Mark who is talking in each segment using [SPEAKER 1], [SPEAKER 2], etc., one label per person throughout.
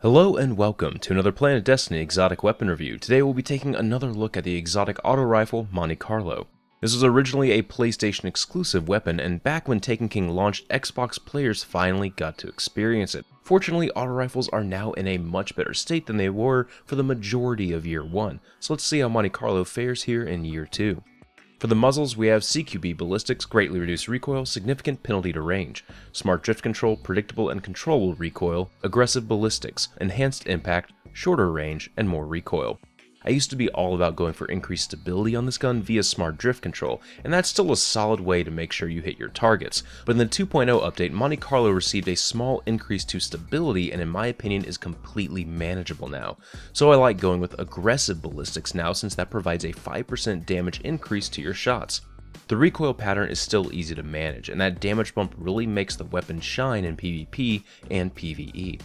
[SPEAKER 1] Hello and welcome to another Planet Destiny exotic weapon review. Today we'll be taking another look at the exotic auto rifle Monte Carlo. This was originally a PlayStation exclusive weapon, and back when Taken King launched, Xbox players finally got to experience it. Fortunately, auto rifles are now in a much better state than they were for the majority of year 1, so let's see how Monte Carlo fares here in year 2. For the muzzles, we have CQB ballistics, greatly reduced recoil, significant penalty to range, smart drift control, predictable and controllable recoil, aggressive ballistics, enhanced impact, shorter range, and more recoil. I used to be all about going for increased stability on this gun via smart drift control, and that's still a solid way to make sure you hit your targets, but in the 2.0 update, Monte Carlo received a small increase to stability and in my opinion is completely manageable now. So I like going with aggressive ballistics now since that provides a 5% damage increase to your shots. The recoil pattern is still easy to manage, and that damage bump really makes the weapon shine in PvP and PvE.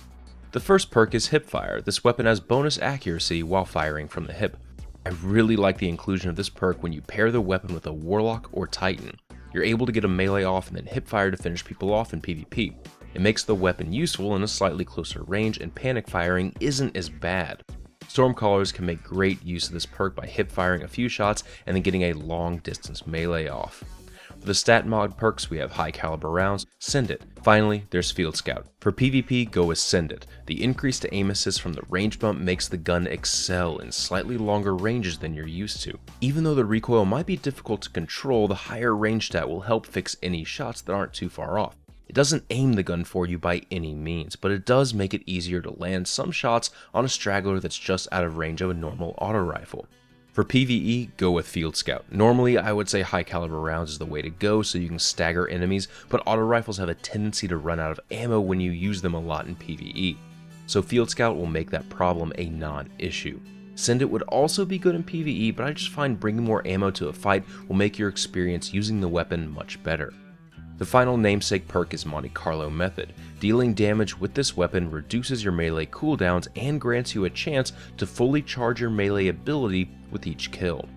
[SPEAKER 1] The first perk is Hipfire. This weapon has bonus accuracy while firing from the hip. I really like the inclusion of this perk when you pair the weapon with a Warlock or Titan. You're able to get a melee off and then Hipfire to finish people off in PvP. It makes the weapon useful in a slightly closer range, and panic firing isn't as bad. Stormcallers can make great use of this perk by hip-firing a few shots and then getting a long distance melee off. For the stat mod perks, we have high caliber rounds, Send It. Finally, there's Field Scout. For PvP, go with Send It. The increase to aim assist from the range bump makes the gun excel in slightly longer ranges than you're used to. Even though the recoil might be difficult to control, the higher range stat will help fix any shots that aren't too far off. It doesn't aim the gun for you by any means, but it does make it easier to land some shots on a straggler that's just out of range of a normal auto rifle. For PvE, go with Field Scout. Normally, I would say high caliber rounds is the way to go so you can stagger enemies, but auto rifles have a tendency to run out of ammo when you use them a lot in PvE. So Field Scout will make that problem a non-issue. Send It would also be good in PvE, but I just find bringing more ammo to a fight will make your experience using the weapon much better. The final namesake perk is Monte Carlo Method. Dealing damage with this weapon reduces your melee cooldowns and grants you a chance to fully charge your melee ability with each kill.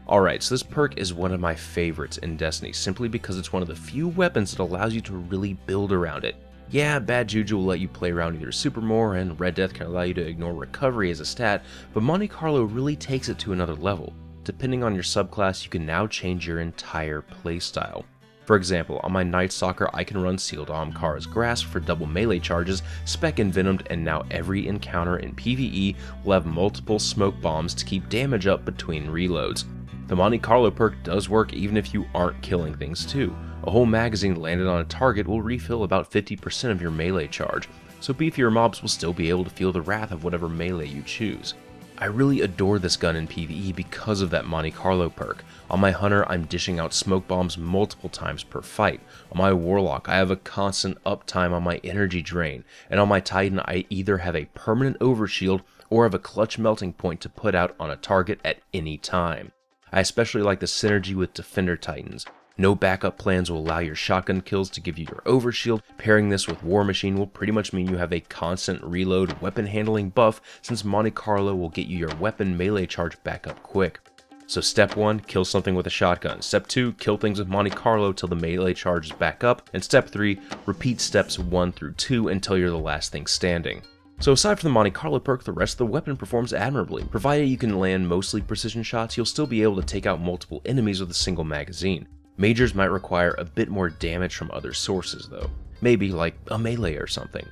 [SPEAKER 1] Alright, so this perk is one of my favorites in Destiny simply because it's one of the few weapons that allows you to really build around it. Yeah, Bad Juju will let you play around either Supermore, and Red Death can allow you to ignore recovery as a stat, but Monte Carlo really takes it to another level. Depending on your subclass, you can now change your entire playstyle. For example, on my Night Stalker, I can run Sealed Kara's Grasp for double melee charges, Spec Envenomed, and now every encounter in PvE will have multiple smoke bombs to keep damage up between reloads. The Monte Carlo perk does work even if you aren't killing things too. A whole magazine landed on a target will refill about 50% of your melee charge, so beefier mobs will still be able to feel the wrath of whatever melee you choose. I really adore this gun in PvE because of that Monte Carlo perk. On my Hunter, I'm dishing out smoke bombs multiple times per fight. On my Warlock, I have a constant uptime on my energy drain. And on my Titan, I either have a permanent overshield or have a clutch melting point to put out on a target at any time. I especially like the synergy with Defender Titans. No backup plans will allow your shotgun kills to give you your overshield. Pairing this with War Machine will pretty much mean you have a constant reload weapon handling buff, since Monte Carlo will get you your weapon melee charge back up quick. So step 1, kill something with a shotgun. Step 2, kill things with Monte Carlo till the melee charge is back up. And step 3, repeat steps 1 through 2 until you're the last thing standing. So aside from the Monte Carlo perk, the rest of the weapon performs admirably. Provided you can land mostly precision shots, you'll still be able to take out multiple enemies with a single magazine. Majors might require a bit more damage from other sources though, maybe like a melee or something.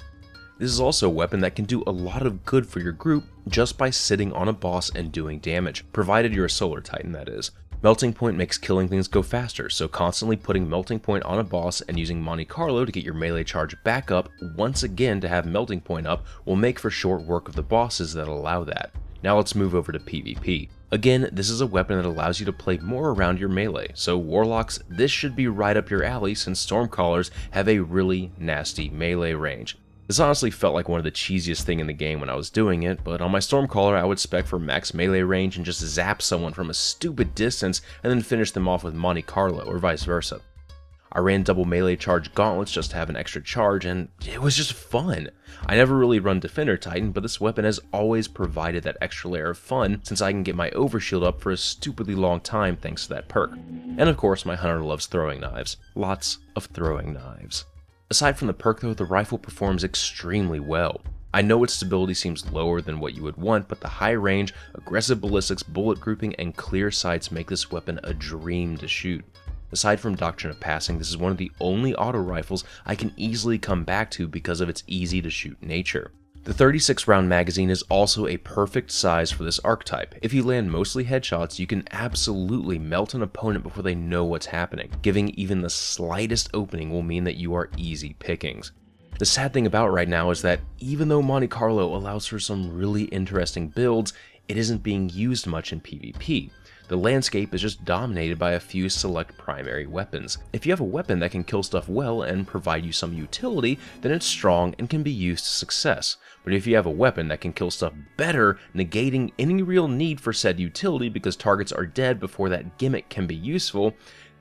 [SPEAKER 1] This is also a weapon that can do a lot of good for your group just by sitting on a boss and doing damage, provided you're a Solar Titan that is. Melting Point makes killing things go faster, so constantly putting Melting Point on a boss and using Monte Carlo to get your melee charge back up once again to have Melting Point up will make for short work of the bosses that allow that. Now let's move over to PvP. Again, this is a weapon that allows you to play more around your melee, so Warlocks, this should be right up your alley since Stormcallers have a really nasty melee range. This honestly felt like one of the cheesiest thing in the game when I was doing it, but on my Stormcaller I would spec for max melee range and just zap someone from a stupid distance and then finish them off with Monte Carlo or vice versa. I ran double melee charge gauntlets just to have an extra charge, and it was just fun. I never really run Defender Titan, but this weapon has always provided that extra layer of fun since I can get my overshield up for a stupidly long time thanks to that perk. And of course my Hunter loves throwing knives. Lots of throwing knives. Aside from the perk though, the rifle performs extremely well. I know its stability seems lower than what you would want, but the high range, aggressive ballistics, bullet grouping, and clear sights make this weapon a dream to shoot. Aside from Doctrine of Passing, this is one of the only auto rifles I can easily come back to because of its easy to shoot nature. The 36 round magazine is also a perfect size for this archetype. If you land mostly headshots, you can absolutely melt an opponent before they know what's happening. Giving even the slightest opening will mean that you are easy pickings. The sad thing about right now is that even though Monte Carlo allows for some really interesting builds, it isn't being used much in PvP. The landscape is just dominated by a few select primary weapons. If you have a weapon that can kill stuff well and provide you some utility, then it's strong and can be used to success. But if you have a weapon that can kill stuff better, negating any real need for said utility because targets are dead before that gimmick can be useful,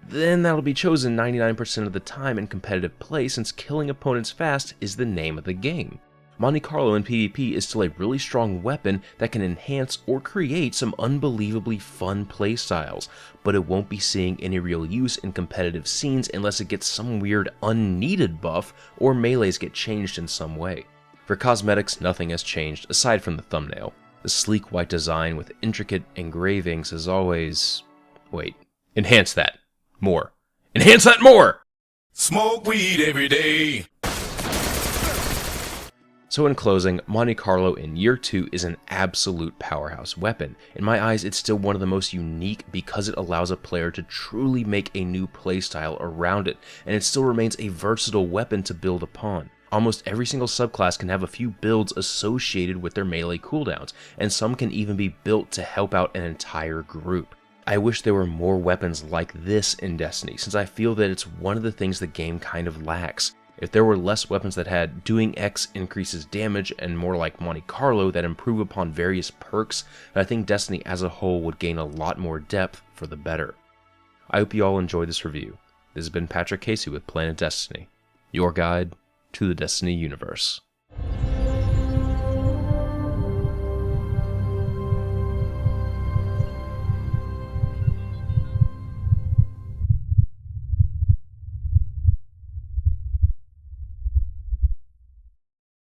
[SPEAKER 1] then that'll be chosen 99% of the time in competitive play, since killing opponents fast is the name of the game. Monte Carlo in PvP is still a really strong weapon that can enhance or create some unbelievably fun playstyles, but it won't be seeing any real use in competitive scenes unless it gets some weird unneeded buff or melees get changed in some way. For cosmetics, nothing has changed aside from the thumbnail. The sleek white design with intricate engravings is always... wait, enhance that. More. Enhance that more!
[SPEAKER 2] Smoke weed every day.
[SPEAKER 1] So in closing, Monte Carlo in Year 2 is an absolute powerhouse weapon. In my eyes, it's still one of the most unique because it allows a player to truly make a new playstyle around it, and it still remains a versatile weapon to build upon. Almost every single subclass can have a few builds associated with their melee cooldowns, and some can even be built to help out an entire group. I wish there were more weapons like this in Destiny, since I feel that it's one of the things the game kind of lacks. If there were less weapons that had doing X increases damage and more like Monte Carlo that improve upon various perks, then I think Destiny as a whole would gain a lot more depth for the better. I hope you all enjoyed this review. This has been Patrick Casey with Planet Destiny, your guide to the Destiny universe.